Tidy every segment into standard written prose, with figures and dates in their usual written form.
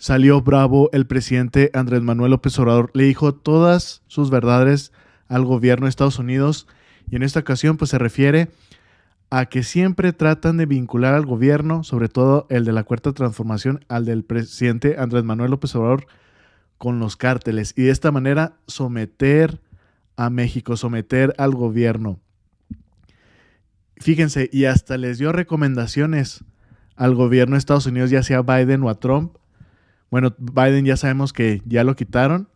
salió bravo el presidente Andrés Manuel López Obrador. Le dijo todas sus verdades al gobierno de Estados Unidos y en esta ocasión pues se refiere a que siempre tratan de vincular al gobierno, sobre todo el de la Cuarta Transformación, al del presidente Andrés Manuel López Obrador, con los cárteles y de esta manera someter a México, someter al gobierno. Fíjense, y hasta les dio recomendaciones al gobierno de Estados Unidos, ya sea Biden o a Trump. Bueno, Biden ya sabemos que ya lo quitaron.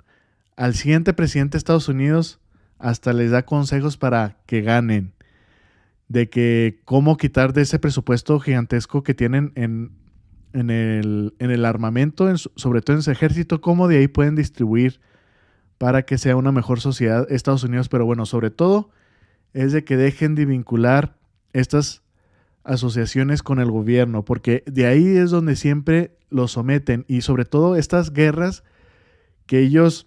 Al siguiente presidente de Estados Unidos hasta les da consejos para que ganen, de que cómo quitar de ese presupuesto gigantesco que tienen en el armamento, sobre todo en ese ejército, cómo de ahí pueden distribuir para que sea una mejor sociedad Estados Unidos. Pero bueno, sobre todo es de que dejen de vincular estas asociaciones con el gobierno, porque de ahí es donde siempre los someten y sobre todo estas guerras que ellos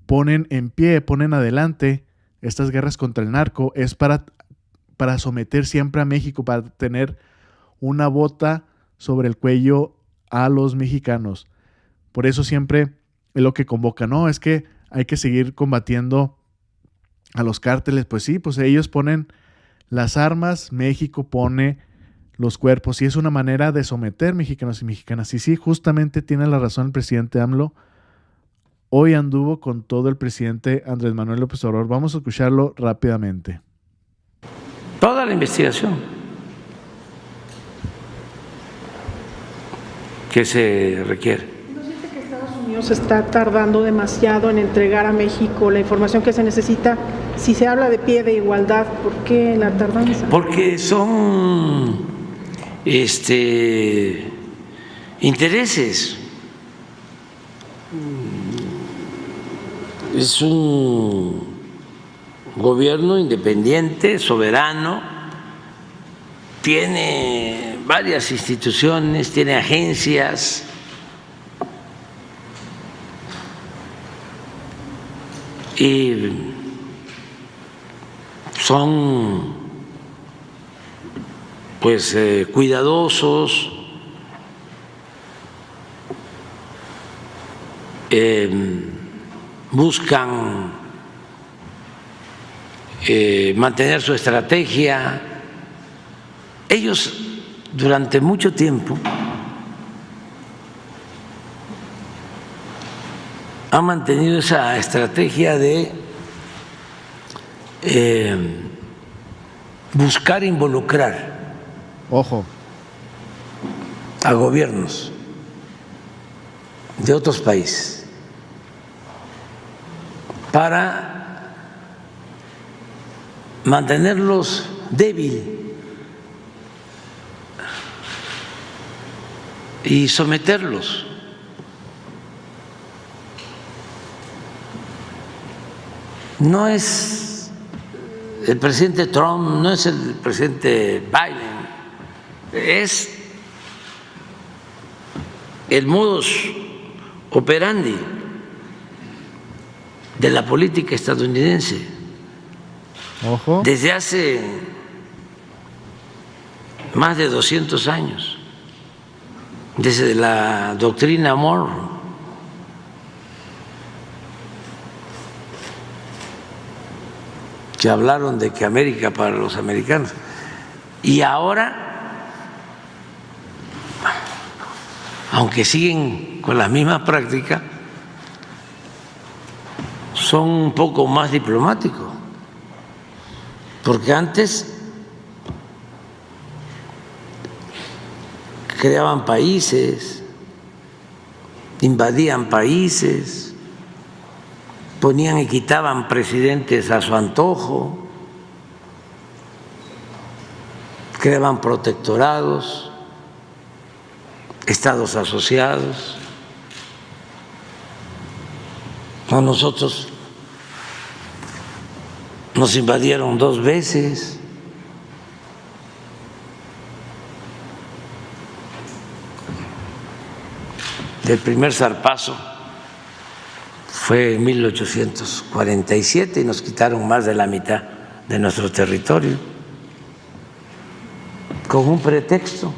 ponen en pie, ponen adelante, estas guerras contra el narco, es para someter siempre a México, para tener una bota sobre el cuello a los mexicanos. Por eso siempre es lo que convoca, ¿no? Es que hay que seguir combatiendo a los cárteles. Pues sí, pues ellos ponen las armas, México pone los cuerpos y es una manera de someter mexicanos y mexicanas. Y sí, justamente tiene la razón el presidente AMLO. Hoy anduvo con todo el presidente Andrés Manuel López Obrador. Vamos a escucharlo rápidamente. Toda la investigación que se requiere. ¿No siente que Estados Unidos está tardando demasiado en entregar a México la información que se necesita? Si se habla de pie de igualdad, ¿por qué la tardanza? Porque son intereses. Es un gobierno independiente, soberano, tiene varias instituciones, tiene agencias, y son pues cuidadosos, buscan mantener su estrategia. Ellos durante mucho tiempo han mantenido esa estrategia de buscar involucrar a gobiernos de otros países para mantenerlos débiles y someterlos. No es el presidente Trump, no es el presidente Biden, es el modus operandi de la política estadounidense. Desde hace más de 200 años, desde la doctrina Monroe, que hablaron de que América para los americanos, y ahora, aunque siguen con la misma práctica, son un poco más diplomáticos, porque antes creaban países, invadían países, ponían y quitaban presidentes a su antojo, creaban protectorados, estados asociados. A nosotros nos invadieron 2 veces. El primer zarpazo fue en 1847 y nos quitaron más de la mitad de nuestro territorio con un pretexto.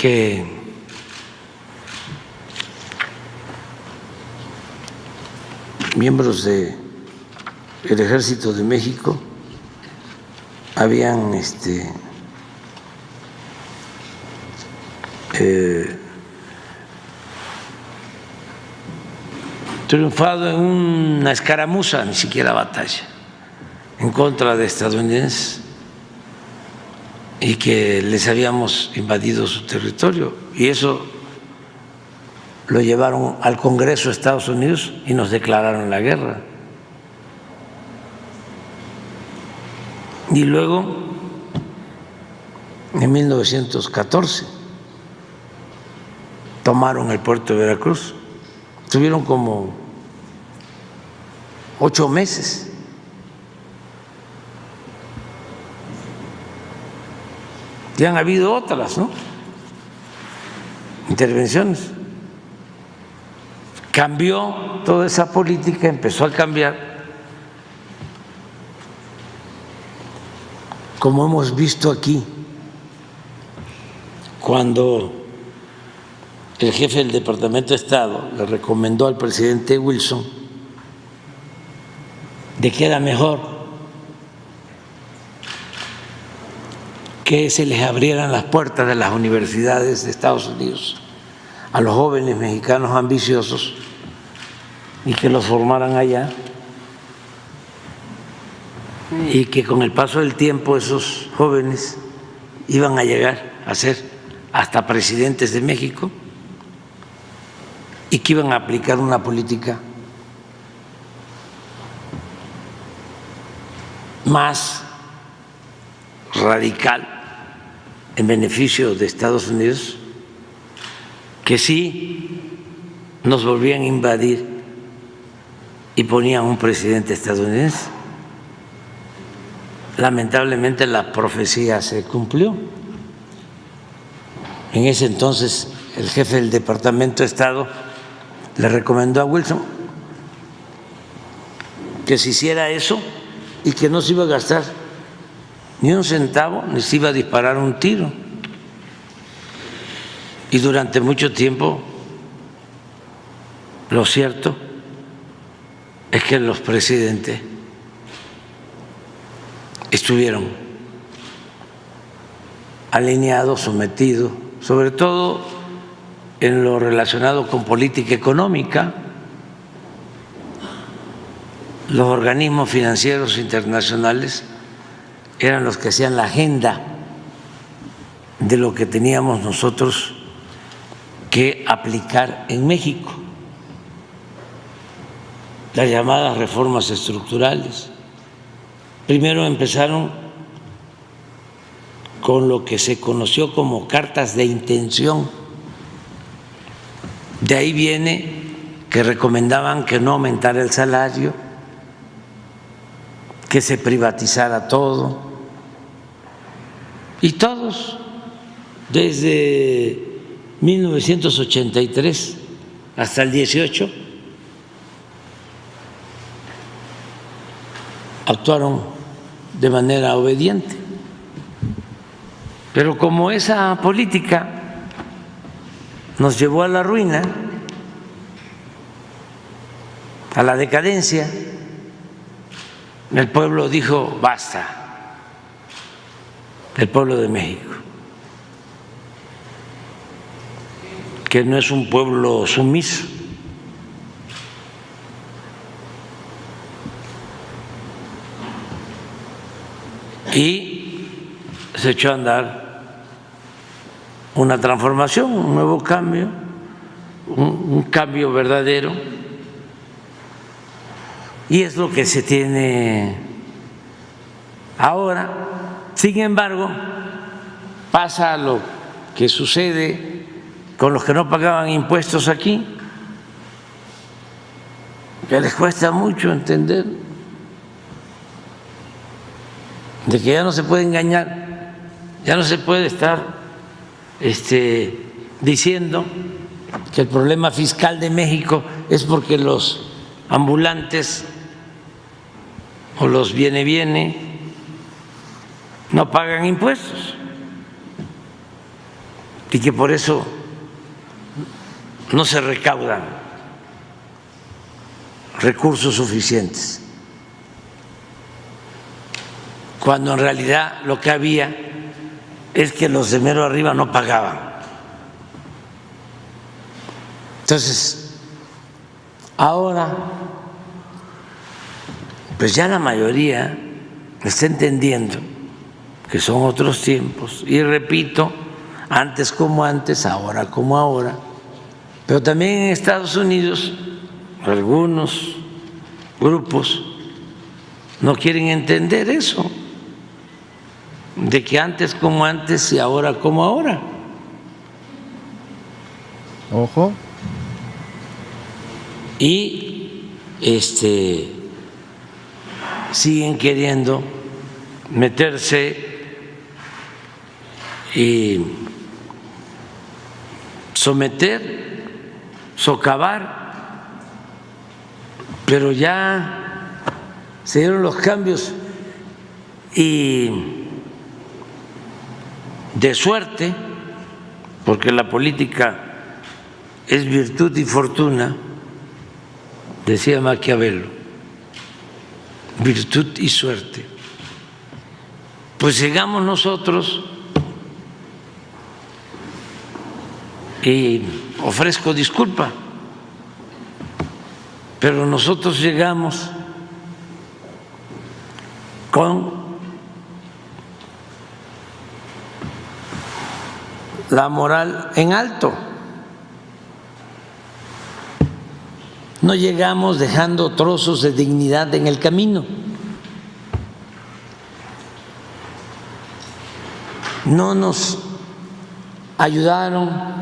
que miembros del Ejército de México habían triunfado en una escaramuza, ni siquiera batalla, en contra de estadounidenses, y que les habíamos invadido su territorio, y eso lo llevaron al Congreso de Estados Unidos y nos declararon la guerra. Y luego, en 1914, tomaron el puerto de Veracruz. Estuvieron como 8 meses. Y han habido otras, ¿no?, intervenciones. Cambió toda esa política, empezó a cambiar, como hemos visto aquí, cuando el jefe del Departamento de Estado le recomendó al presidente Wilson de que era mejor que se les abrieran las puertas de las universidades de Estados Unidos a los jóvenes mexicanos ambiciosos y que los formaran allá, y que con el paso del tiempo esos jóvenes iban a llegar a ser hasta presidentes de México y que iban a aplicar una política más radical en beneficio de Estados Unidos, que sí nos volvían a invadir y ponían un presidente estadounidense. Lamentablemente la profecía se cumplió. En ese entonces el jefe del Departamento de Estado le recomendó a Wilson que se hiciera eso y que no se iba a gastar ni un centavo, ni se iba a disparar un tiro. Y durante mucho tiempo, lo cierto es que los presidentes estuvieron alineados, sometidos, sobre todo en lo relacionado con política económica. Los organismos financieros internacionales eran los que hacían la agenda de lo que teníamos nosotros que aplicar en México, las llamadas reformas estructurales. Primero empezaron con lo que se conoció como cartas de intención. De ahí viene que recomendaban que no aumentara el salario, que se privatizara todo. Y todos, desde 1983 hasta el 18, actuaron de manera obediente. Pero como esa política nos llevó a la ruina, a la decadencia, el pueblo dijo basta, el pueblo de México, que no es un pueblo sumiso. Y se echó a andar una transformación, un nuevo cambio, un cambio verdadero, y es lo que se tiene ahora. Sin embargo, pasa lo que sucede con los que no pagaban impuestos aquí, que les cuesta mucho entender de que ya no se puede engañar, ya no se puede estar diciendo que el problema fiscal de México es porque los ambulantes o los viene no pagan impuestos. y que por eso no se recaudan recursos suficientes, cuando en realidad lo que había es que los de mero arriba no pagaban. Entonces, ahora, pues ya la mayoría está entendiendo que son otros tiempos, y repito, antes como antes, ahora como ahora, pero también en Estados Unidos algunos grupos no quieren entender eso, de que antes como antes y ahora como ahora. Ojo. Y siguen queriendo meterse y someter, socavar, pero ya se dieron los cambios y de suerte, porque la política es virtud y fortuna, decía Maquiavelo, virtud y suerte. Pues llegamos nosotros, y ofrezco disculpa, pero nosotros llegamos con la moral en alto. No llegamos dejando trozos de dignidad en el camino. No nos ayudaron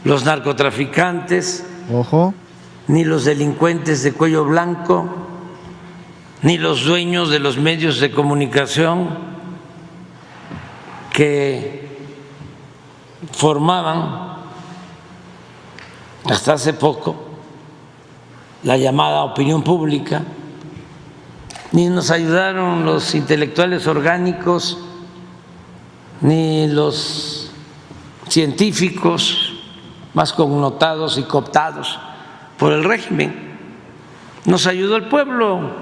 los narcotraficantes, Ojo. ni los delincuentes de cuello blanco, ni los dueños de los medios de comunicación que formaban hasta hace poco la llamada opinión pública, ni nos ayudaron los intelectuales orgánicos, ni los científicos más connotados y cooptados por el régimen. Nos ayudó el pueblo,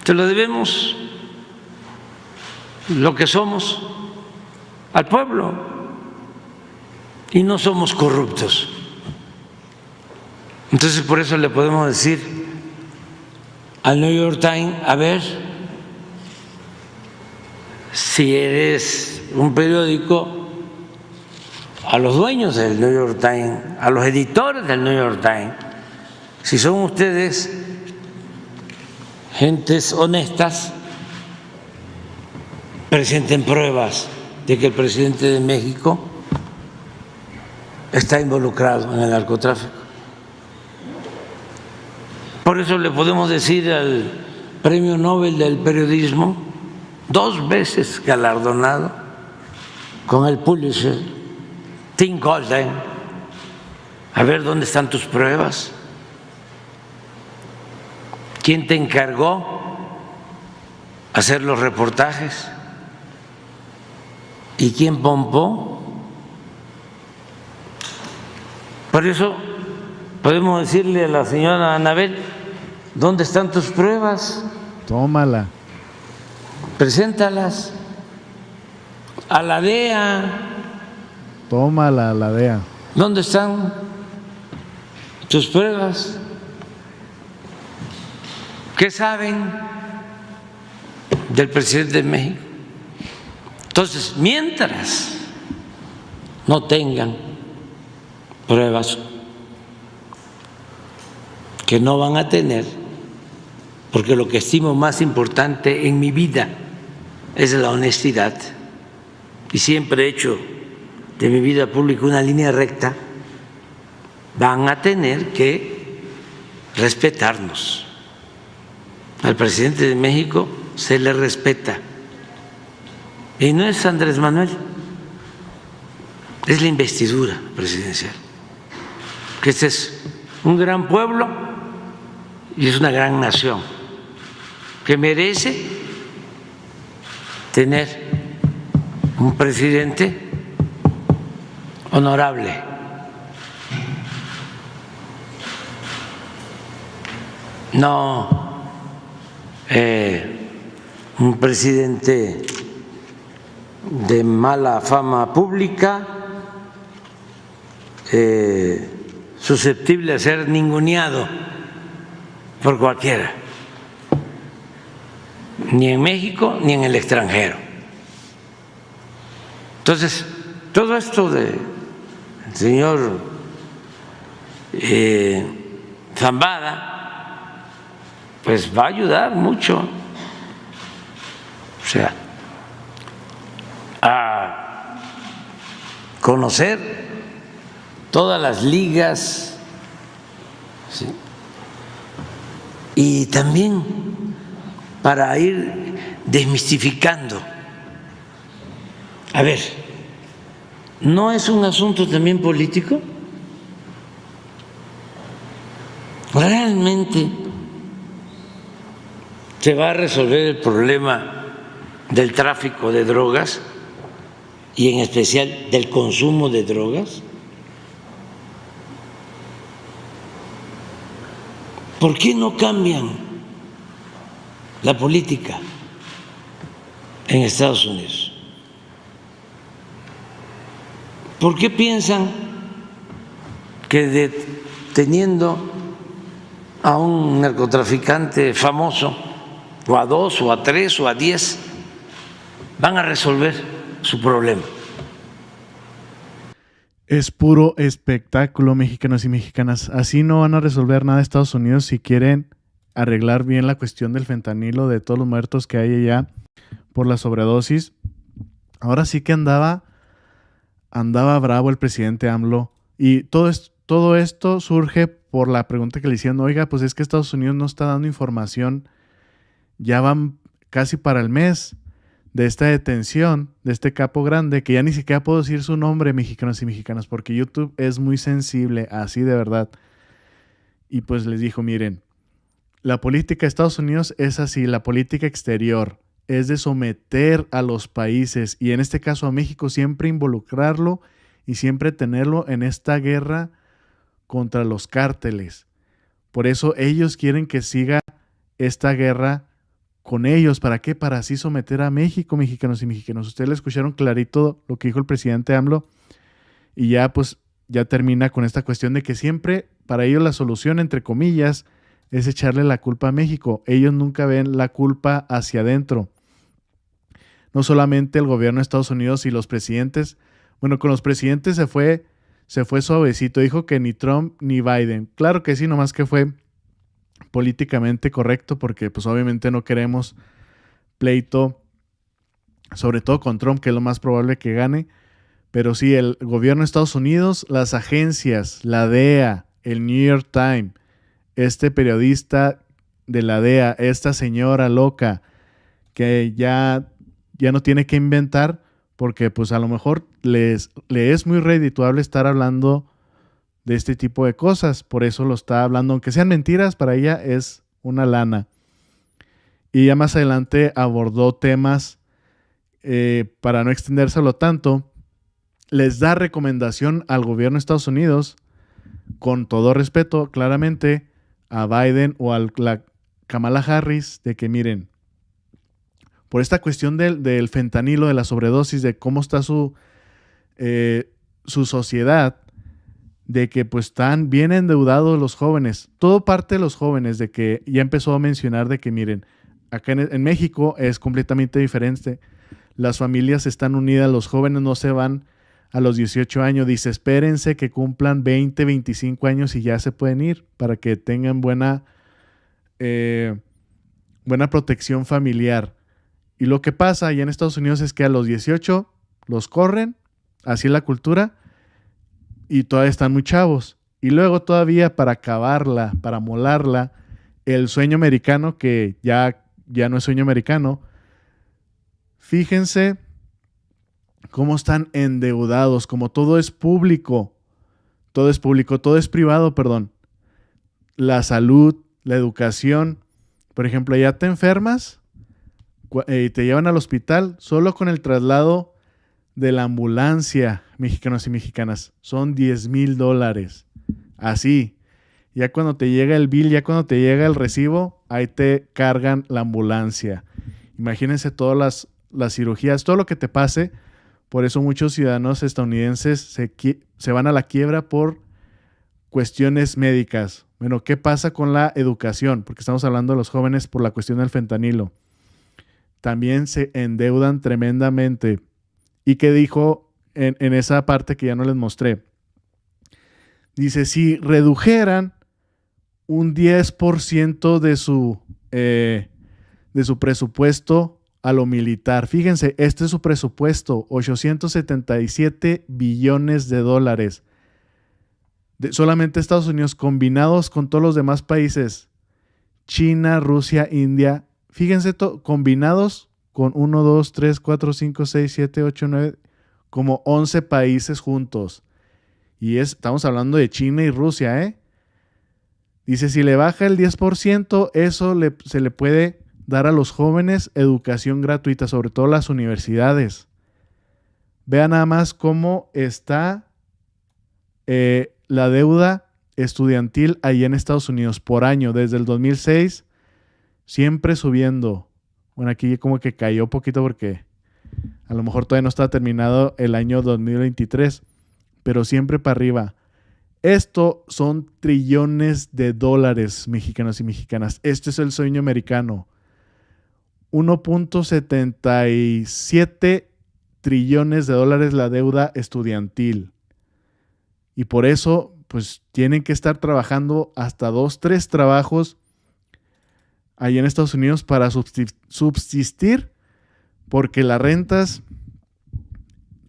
se lo debemos, lo que somos, al pueblo, y no somos corruptos. Entonces, por eso le podemos decir al New York Times: a ver, si eres un periódico, a los dueños del New York Times, a los editores del New York Times, si son ustedes gentes honestas, presenten pruebas de que el presidente de México está involucrado en el narcotráfico. Por eso le podemos decir al Premio Nobel del Periodismo, 2 veces galardonado con el Pulitzer, Tim Golden: a ver, ¿dónde están tus pruebas? ¿Quién te encargó hacer los reportajes? ¿Y quién pompó? Por eso podemos decirle a la señora Anabel: ¿dónde están tus pruebas? Tómala. Preséntalas. A la DEA: Tómala a la DEA. ¿dónde están tus pruebas? ¿Qué saben del presidente de México? Entonces, mientras no tengan pruebas, que no van a tener, porque lo que estimo más importante en mi vida es la honestidad, y siempre he hecho de mi vida pública una línea recta, van a tener que respetarnos. Al presidente de México se le respeta, y no es Andrés Manuel, es la investidura presidencial, que este es un gran pueblo y es una gran nación que merece tener un presidente honorable. No un presidente de mala fama pública, susceptible a ser ninguneado por cualquiera, ni en México ni en el extranjero. Entonces, todo esto del señor Zambada, pues va a ayudar mucho, o sea, a conocer todas las ligas, ¿sí? Y también para ir desmistificando. A ver, ¿no es un asunto también político? ¿Realmente se va a resolver el problema del tráfico de drogas y en especial del consumo de drogas? ¿Por qué no cambian la política en Estados Unidos? ¿Por qué piensan que deteniendo a un narcotraficante famoso, o a 2, o a 3, o a 10, van a resolver su problema? Es puro espectáculo, mexicanos y mexicanas. Así no van a resolver nada Estados Unidos si quieren arreglar bien la cuestión del fentanilo, de todos los muertos que hay allá por la sobredosis. Ahora sí que andaba bravo el presidente AMLO. Y todo esto surge por la pregunta que le hicieron: oiga, pues es que Estados Unidos no está dando información. Ya van casi para el mes de esta detención, de este capo grande, que ya ni siquiera puedo decir su nombre, mexicanos y mexicanas, porque YouTube es muy sensible, así de verdad. Y pues les dijo: miren, la política de Estados Unidos es así, la política exterior es de someter a los países, y en este caso a México, siempre involucrarlo y siempre tenerlo en esta guerra contra los cárteles. Por eso ellos quieren que siga esta guerra con ellos. ¿Para qué? Para así someter a México, mexicanos y mexicanos. Ustedes le escucharon clarito lo que dijo el presidente AMLO, y ya pues ya termina con esta cuestión de que siempre para ellos la solución, entre comillas, es echarle la culpa a México. Ellos nunca ven la culpa hacia adentro. No solamente el gobierno de Estados Unidos y los presidentes. Bueno, con los presidentes se fue suavecito. Dijo que ni Trump ni Biden. Claro que sí, nomás que fue políticamente correcto, porque pues obviamente no queremos pleito, sobre todo con Trump, que es lo más probable que gane. Pero sí, el gobierno de Estados Unidos, las agencias, la DEA, el New York Times, este periodista de la DEA, esta señora loca que ya no tiene que inventar, porque pues a lo mejor le es muy redituable estar hablando de este tipo de cosas. Por eso lo está hablando, aunque sean mentiras, para ella es una lana. Y ya más adelante abordó temas, para no extendérselo tanto, les da recomendación al gobierno de Estados Unidos, con todo respeto, claramente, a Biden o a la Kamala Harris, de que miren, por esta cuestión del fentanilo, de la sobredosis, de cómo está su sociedad, de que pues están bien endeudados los jóvenes, todo parte de los jóvenes, de que ya empezó a mencionar de que miren, acá en México es completamente diferente, las familias están unidas, los jóvenes no se van a los 18 años, dice, espérense que cumplan 20, 25 años y ya se pueden ir, para que tengan buena protección familiar. Y lo que pasa allá en Estados Unidos es que a los 18 los corren, así es la cultura, y todavía están muy chavos. Y luego todavía para acabarla, para molarla, el sueño americano, que ya no es sueño americano. Fíjense cómo están endeudados, como todo es público, todo es privado, perdón. La salud, la educación, por ejemplo, ya te enfermas y te llevan al hospital solo con el traslado de la ambulancia, mexicanos y mexicanas, son $10,000. Así. Ya cuando te llega el bill, ya cuando te llega el recibo, ahí te cargan la ambulancia. Imagínense todas las cirugías, todo lo que te pase. Por eso muchos ciudadanos estadounidenses se van a la quiebra por cuestiones médicas. Bueno, ¿qué pasa con la educación? Porque estamos hablando de los jóvenes por la cuestión del fentanilo. También se endeudan tremendamente. ¿Y qué dijo en esa parte que ya no les mostré? Dice, si redujeran un 10% de su presupuesto a lo militar. Fíjense, este es su presupuesto, $877 billones. Solamente Estados Unidos, combinados con todos los demás países, China, Rusia, India, fíjense, combinados con 1, 2, 3, 4, 5, 6, 7, 8, 9, como 11 países juntos. Y estamos hablando de China y Rusia, ¿eh? Dice, si le baja el 10%, eso se le puede dar a los jóvenes educación gratuita, sobre todo las universidades. Vean nada más cómo está la deuda estudiantil ahí en Estados Unidos por año, desde el 2006, siempre subiendo. Bueno, aquí como que cayó poquito porque a lo mejor todavía no está terminado el año 2023, pero siempre para arriba. Esto son trillones de dólares, mexicanos y mexicanas. Este es el sueño americano. 1.77 trillones de dólares la deuda estudiantil. Y por eso, pues, tienen que estar trabajando hasta 2, 3 trabajos ahí en Estados Unidos para subsistir, porque las rentas,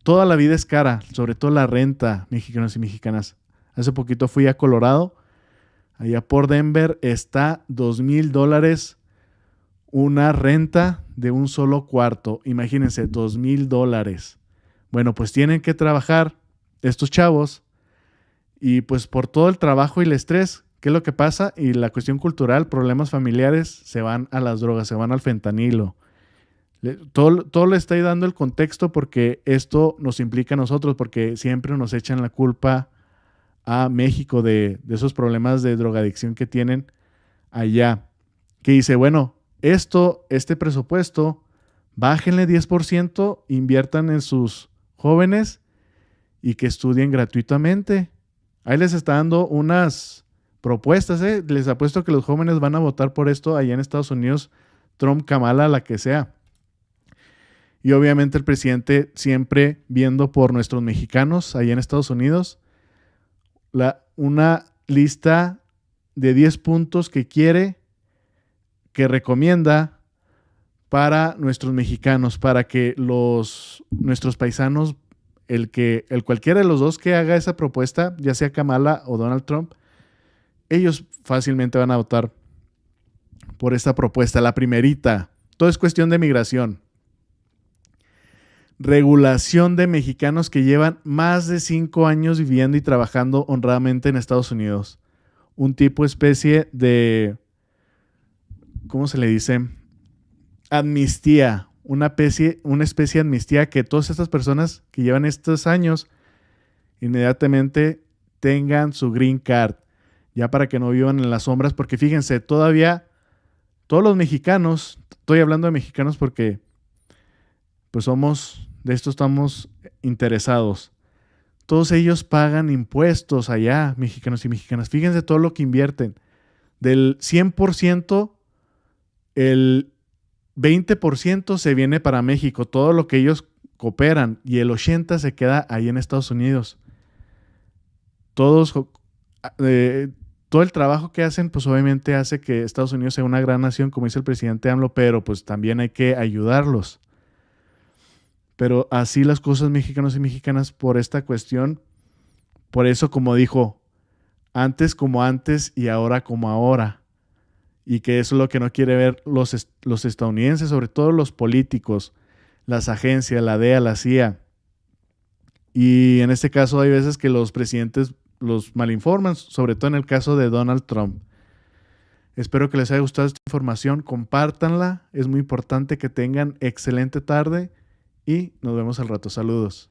toda la vida es cara, sobre todo la renta, mexicanos y mexicanas. Hace poquito fui a Colorado, allá por Denver, está $2,000 una renta de un solo cuarto. Imagínense, $2,000. Bueno, pues tienen que trabajar estos chavos y pues por todo el trabajo y el estrés, ¿qué es lo que pasa? Y la cuestión cultural, problemas familiares, se van a las drogas, se van al fentanilo. Todo le estoy dando el contexto porque esto nos implica a nosotros, porque siempre nos echan la culpa a México de esos problemas de drogadicción que tienen allá. Que dice, bueno, este presupuesto, bájenle 10%, inviertan en sus jóvenes y que estudien gratuitamente. Ahí les está dando unas propuestas, ¿eh? Les apuesto que los jóvenes van a votar por esto allá en Estados Unidos, Trump, Kamala, la que sea. Y obviamente el presidente siempre viendo por nuestros mexicanos allá en Estados Unidos, una lista de 10 puntos que recomienda para nuestros mexicanos, para que nuestros paisanos, cualquiera de los dos que haga esa propuesta, ya sea Kamala o Donald Trump, ellos fácilmente van a votar por esta propuesta, la primerita. Todo es cuestión de migración. Regulación de mexicanos que llevan más de 5 años viviendo y trabajando honradamente en Estados Unidos. Un especie de, ¿cómo se le dice? Amnistía. Una especie de amnistía que todas estas personas que llevan estos años inmediatamente tengan su green card. Ya para que no vivan en las sombras. Porque fíjense, todavía todos los mexicanos, estoy hablando de mexicanos porque pues de esto estamos interesados. Todos ellos pagan impuestos allá, mexicanos y mexicanas. Fíjense todo lo que invierten. Del 100%, el 20% se viene para México. Todo lo que ellos cooperan. Y el 80% se queda ahí en Estados Unidos. Todo el trabajo que hacen, pues obviamente hace que Estados Unidos sea una gran nación, como dice el presidente AMLO, pero pues también hay que ayudarlos. Pero así las cosas, mexicanos y mexicanas, por esta cuestión. Por eso, como dijo, antes como antes y ahora como ahora. Y que eso es lo que no quiere ver los estadounidenses, sobre todo los políticos, las agencias, la DEA, la CIA. Y en este caso hay veces que los presidentes los malinforman, sobre todo en el caso de Donald Trump. Espero que les haya gustado esta información, compártanla, es muy importante que tengan excelente tarde y nos vemos al rato. Saludos.